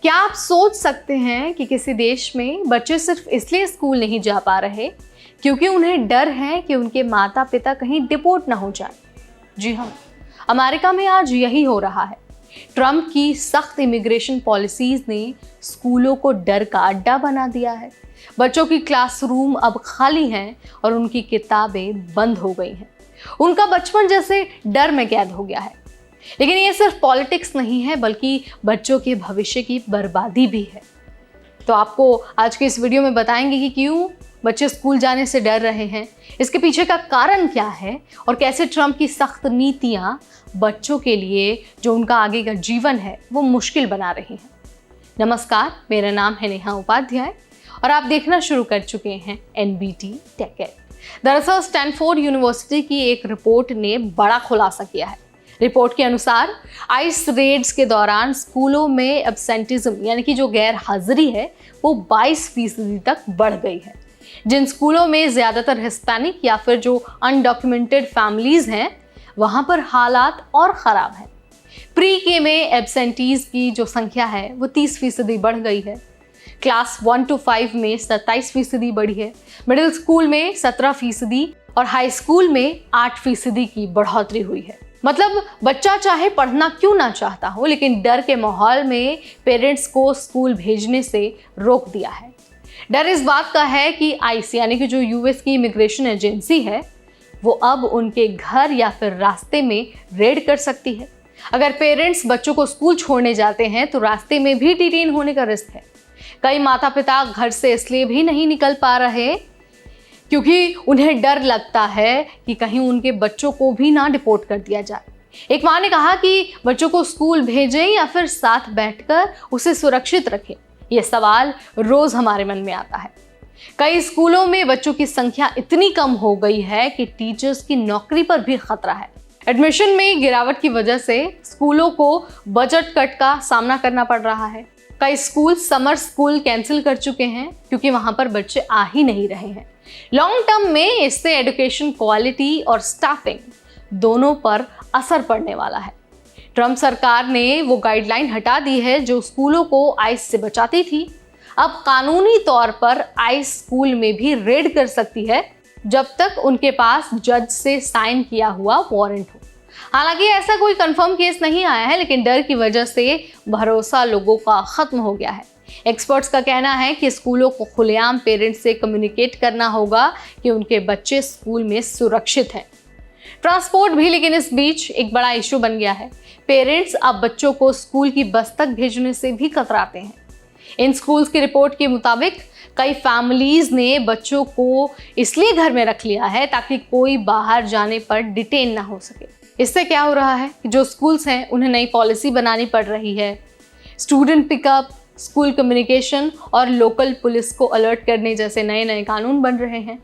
क्या आप सोच सकते हैं कि किसी देश में बच्चे सिर्फ इसलिए स्कूल नहीं जा पा रहे क्योंकि उन्हें डर है कि उनके माता पिता कहीं डिपोर्ट ना हो जाए? जी हाँ, अमेरिका में आज यही हो रहा है। ट्रंप की सख्त इमिग्रेशन पॉलिसीज ने स्कूलों को डर का अड्डा बना दिया है। बच्चों की क्लासरूम अब खाली हैं और उनकी किताबें बंद हो गई हैं। उनका बचपन जैसे डर में कैद हो गया है। लेकिन ये सिर्फ पॉलिटिक्स नहीं है, बल्कि बच्चों के भविष्य की बर्बादी भी है। तो आपको आज के इस वीडियो में बताएंगे कि क्यों बच्चे स्कूल जाने से डर रहे हैं, इसके पीछे का कारण क्या है और कैसे ट्रंप की सख्त नीतियां बच्चों के लिए जो उनका आगे का जीवन है वो मुश्किल बना रही हैं। नमस्कार, मेरा नाम है नेहा उपाध्याय और आप देखना शुरू कर चुके हैं NBT टेक एड। दरअसल स्टैनफोर्ड यूनिवर्सिटी की एक रिपोर्ट ने बड़ा खुलासा किया है। रिपोर्ट के अनुसार आइस रेड्स के दौरान स्कूलों में एब्सेंटिज्म यानी कि जो गैर हाजिरी है वो 22% तक बढ़ गई है। जिन स्कूलों में ज़्यादातर हिस्पैनिक या फिर जो अनडॉक्यूमेंटेड फैमिलीज हैं वहाँ पर हालात और ख़राब हैं। प्री के में एब्सेंटीज की जो संख्या है वो 30% बढ़ गई है। क्लास 1 to 5 में 27% बढ़ी है। मिडिल स्कूल में 17% और हाई स्कूल में 8% की बढ़ोतरी हुई है। मतलब बच्चा चाहे पढ़ना क्यों ना चाहता हो, लेकिन डर के माहौल में पेरेंट्स को स्कूल भेजने से रोक दिया है। डर इस बात का है कि आईसी यानी कि जो यूएस की इमिग्रेशन एजेंसी है वो अब उनके घर या फिर रास्ते में रेड कर सकती है। अगर पेरेंट्स बच्चों को स्कूल छोड़ने जाते हैं तो रास्ते में भी डिटेन होने का रिस्क है। कई माता पिता घर से इसलिए भी नहीं निकल पा रहे क्योंकि उन्हें डर लगता है कि कहीं उनके बच्चों को भी ना डिपोर्ट कर दिया जाए। एक माँ ने कहा कि बच्चों को स्कूल भेजें या फिर साथ बैठकर उसे सुरक्षित रखें। यह सवाल रोज हमारे मन में आता है। कई स्कूलों में बच्चों की संख्या इतनी कम हो गई है कि टीचर्स की नौकरी पर भी खतरा है। एडमिशन में गिरावट की वजह से स्कूलों को बजट कट का सामना करना पड़ रहा है। कई स्कूल समर स्कूल कैंसिल कर चुके हैं क्योंकि वहां पर बच्चे आ ही नहीं रहे हैं। लॉन्ग टर्म में इससे एजुकेशन क्वालिटी और स्टाफिंग दोनों पर असर पड़ने वाला है। ट्रंप सरकार ने वो गाइडलाइन हटा दी है जो स्कूलों को आइस से बचाती थी। अब कानूनी तौर पर आइस स्कूल में भी रेड कर सकती है जब तक उनके पास जज से साइन किया हुआ वारंट हो। हालांकि ऐसा कोई कंफर्म केस नहीं आया है, लेकिन डर की वजह से भरोसा लोगों का खत्म हो गया है। एक्सपर्ट्स का कहना है कि स्कूलों को खुलेआम पेरेंट्स से कम्युनिकेट करना होगा कि उनके बच्चे स्कूल में सुरक्षित हैं। ट्रांसपोर्ट भी लेकिन इस बीच एक बड़ा इशू बन गया है। पेरेंट्स अब बच्चों को स्कूल की बस तक भेजने से भी कतराते हैं। इन स्कूल्स की रिपोर्ट के मुताबिक कई फैमिलीज ने बच्चों को इसलिए घर में रख लिया है ताकि कोई बाहर जाने पर डिटेन ना हो सके। इससे क्या हो रहा है कि जो स्कूल्स हैं उन्हें नई पॉलिसी बनानी पड़ रही है। स्टूडेंट पिकअप, स्कूल कम्युनिकेशन और लोकल पुलिस को अलर्ट करने जैसे नए नए कानून बन रहे हैं।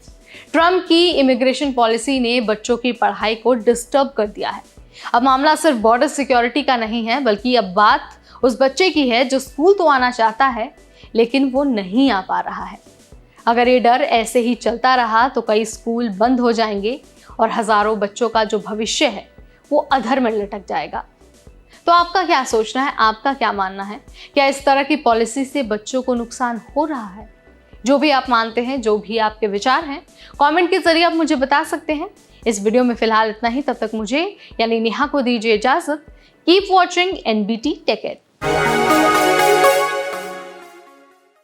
ट्रंप की इमिग्रेशन पॉलिसी ने बच्चों की पढ़ाई को डिस्टर्ब कर दिया है। अब मामला सिर्फ बॉर्डर सिक्योरिटी का नहीं है, बल्कि अब बात उस बच्चे की है जो स्कूल तो आना चाहता है लेकिन वो नहीं आ पा रहा है। अगर ये डर ऐसे ही चलता रहा तो कई स्कूल बंद हो जाएंगे और हजारों बच्चों का जो भविष्य है वो अधर में लटक जाएगा। तो आपका क्या सोचना है, आपका क्या मानना है? क्या इस तरह की पॉलिसी से बच्चों को नुकसान हो रहा है? जो भी आप मानते हैं, जो भी आपके विचार हैं, कमेंट के जरिए आप मुझे बता सकते हैं। इस वीडियो में फिलहाल इतना ही। तब तक मुझे यानी नेहा को दीजिए इजाजत। Keep watching NBT tech add.